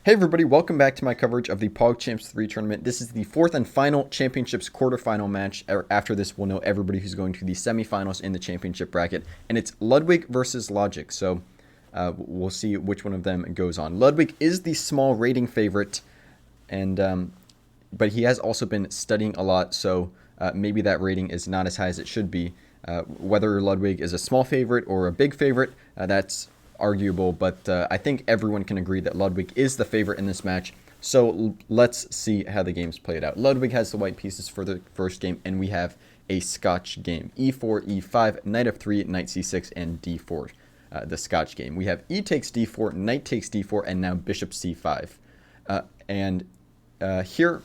Hey everybody, welcome back to my coverage of the PogChamps 3 tournament. This is the fourth and final championships quarterfinal match. After this, we'll know everybody who's going to the semifinals in the championship bracket. And it's Ludwig versus Logic, so we'll see which one of them goes on. Ludwig is the small rating favorite, and but he has also been studying a lot, so maybe that rating is not as high as it should be. Whether Ludwig is a small favorite or a big favorite, that's arguable, but I think everyone can agree that Ludwig is the favorite in this match. So let's see how the game's played out. Ludwig has the white pieces for the first game, and we have a Scotch game. E4, E5, knight f3, knight c6, and d4, the Scotch game. We have e takes d4, knight takes d4, and now bishop c5. And here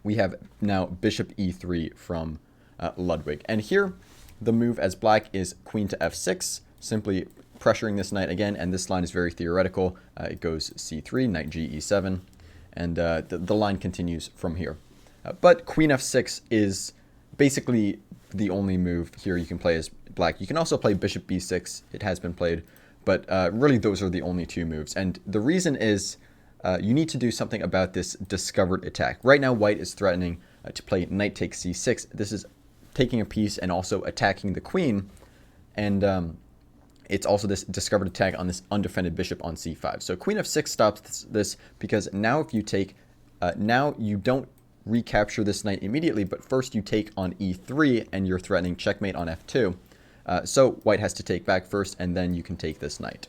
we have now bishop e3 from Ludwig. And here the move as black is queen to f6, simply pressuring this knight again, and this line is very theoretical. It goes c3, knight g, e7, and the line continues from here. But queen f6 is basically the only move here you can play as black. You can also play bishop b6. It has been played, but really those are the only two moves. And the reason is you need to do something about this discovered attack. Right now, white is threatening to play knight takes c6. This is taking a piece and also attacking the queen, and it's also this discovered attack on this undefended bishop on c5. So queen f6 stops this because now if you take, now you don't recapture this knight immediately, but first you take on e3 and you're threatening checkmate on f2. So white has to take back first, and then you can take this knight.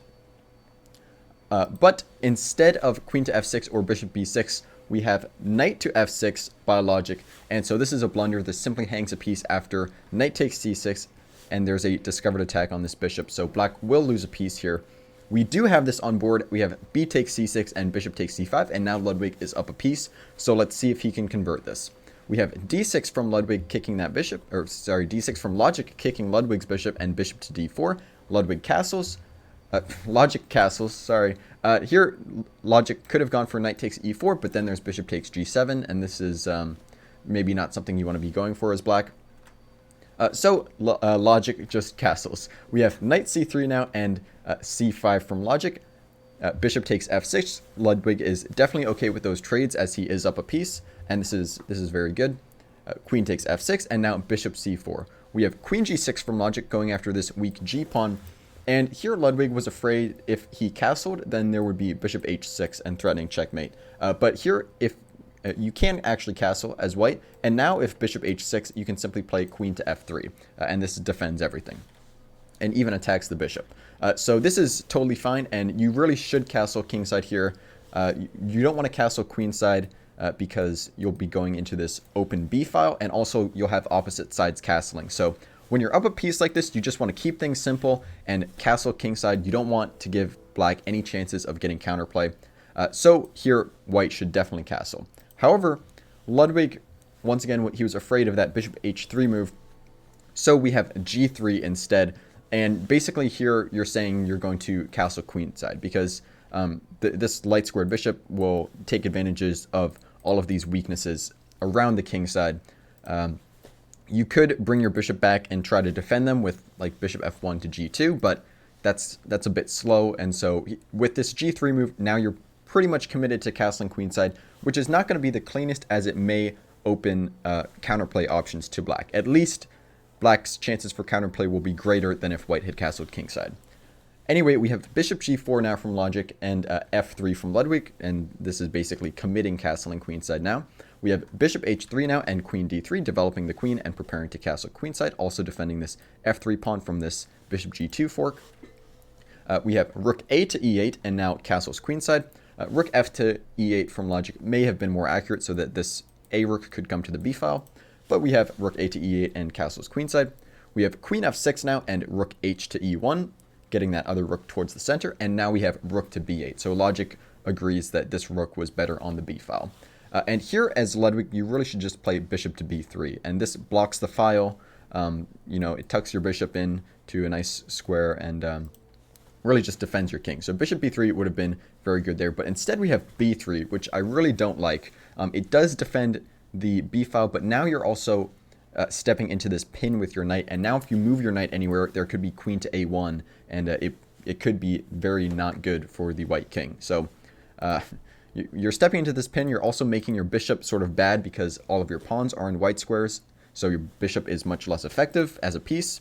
But instead of queen to f6 or bishop b6, we have knight to f6 by logic, and so this is a blunder. This simply hangs a piece after knight takes c6, and there's a discovered attack on this bishop, so black will lose a piece here. We do have this on board. We have b takes c6 and bishop takes c5, and now Ludwig is up a piece, so let's see if he can convert this. We have d6 from Ludwig kicking that bishop, or sorry, d6 from logic kicking Ludwig's bishop and bishop to d4. Ludwig castles. Logic castles, sorry. Here, logic could have gone for knight takes e4, but then there's bishop takes g7, and this is maybe not something you want to be going for as black. So logic just castles. We have knight c3 now and c5 from logic. Bishop takes f6. Ludwig is definitely okay with those trades as he is up a piece, and this is very good. Queen takes f6, and now bishop c4. We have queen g6 from logic going after this weak g pawn, and here Ludwig was afraid if he castled, then there would be bishop h6 and threatening checkmate. But here, if you can actually castle as white, and now if bishop h6, you can simply play queen to f3, and this defends everything, and even attacks the bishop. So this is totally fine, and you really should castle kingside here. You don't want to castle queenside because you'll be going into this open b file, and also you'll have opposite sides castling. So when you're up a piece like this, you just want to keep things simple and castle kingside. You don't want to give black any chances of getting counterplay. So here, white should definitely castle. However, Ludwig, once again, he was afraid of that bishop h3 move, so we have g3 instead. And basically here, you're saying you're going to castle queenside because this light squared bishop will take advantages of all of these weaknesses around the king side. You could bring your bishop back and try to defend them with like bishop f1 to g2, but that's a bit slow. And so with this g3 move, now you're pretty much committed to castling queenside, which is not going to be the cleanest as it may open counterplay options to black. At least black's chances for counterplay will be greater than if white had castled kingside. Anyway, we have bishop g4 now from logic and f3 from Ludwig, and this is basically committing castling queenside now. We have bishop h3 now and queen d3, developing the queen and preparing to castle queenside, also defending this f3 pawn from this bishop g2 fork. We have rook a to e8 and now castles queenside. Rook f to e8 from logic may have been more accurate so that this a rook could come to the b file, but we have rook a to e8 and castles queenside. We have queen f6 now and rook h to e1, getting that other rook towards the center, and now we have rook to b8. So logic agrees that this rook was better on the b file. And here as Ludwig, you really should just play bishop to b3, and this blocks the file. It tucks your bishop in to a nice square and really just defends your king. So bishop b3 would have been very good there, but instead we have b3, which I really don't like. It does defend the b file, but now you're also stepping into this pin with your knight, and now if you move your knight anywhere, there could be queen to a1, and it could be very not good for the white king. So You're stepping into this pin. You're also making your bishop sort of bad because all of your pawns are in white squares. So your bishop is much less effective as a piece.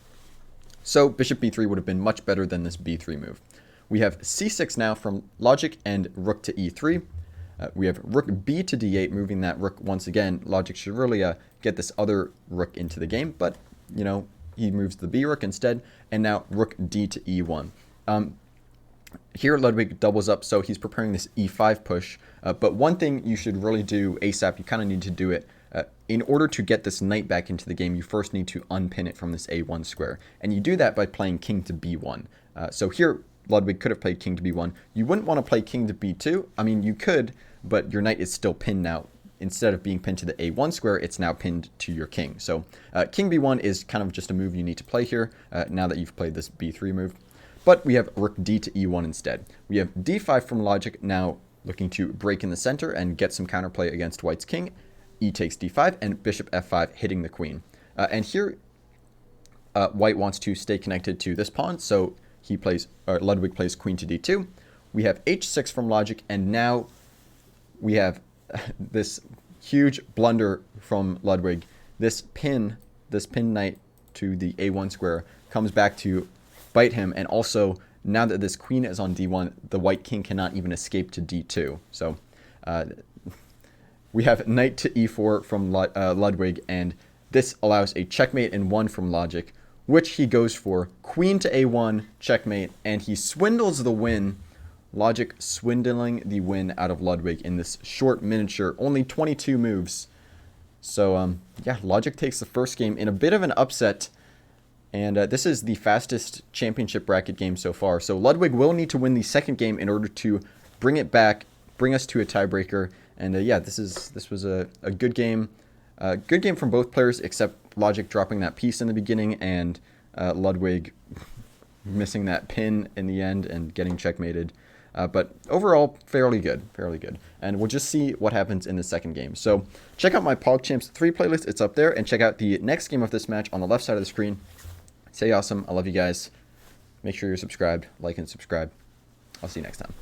So bishop b3 would have been much better than this b3 move. We have c6 now from logic and rook to e3. We have rook b to d8, moving that rook once again. Logic should really get this other rook into the game, but, you know, he moves the b rook instead. And now rook d to e1. Here Ludwig doubles up, so he's preparing this e5 push. But one thing you should really do ASAP, you kind of need to do it. In order to get this knight back into the game, you first need to unpin it from this a1 square. And you do that by playing king to b1. So here, Ludwig could have played king to b1. You wouldn't want to play king to b2. I mean, you could, but your knight is still pinned now. Instead of being pinned to the a1 square, it's now pinned to your king. So king b1 is kind of just a move you need to play here now that you've played this b3 move. But we have rook d to e1 instead. We have d5 from logic, now looking to break in the center and get some counterplay against white's king. E takes d5, and bishop f5 hitting the queen. And here, white wants to stay connected to this pawn, so he plays, Ludwig plays queen to d2. We have h6 from logic, and now we have this huge blunder from Ludwig. This pin knight to the a1 square comes back to bite him, and also now that this queen is on d1, the white king cannot even escape to d2. So we have knight to e4 from Ludwig, and this allows a checkmate in 1 from logic, which he goes for. Queen to a1, checkmate, and he swindles the win. Logic swindling the win out of Ludwig in this short miniature, only 22 moves. So, yeah, Logic takes the first game in a bit of an upset, and this is the fastest championship bracket game so far. So Ludwig will need to win the second game in order to bring it back, bring us to a tiebreaker. And yeah, this was a good game. Good game from both players, except Logic dropping that piece in the beginning and Ludwig missing that pin in the end and getting checkmated. But overall, fairly good. And we'll just see what happens in the second game. So check out my PogChamps 3 playlist. It's up there. And check out the next game of this match on the left side of the screen. Stay awesome. I love you guys. Make sure you're subscribed. Like and subscribe. I'll see you next time.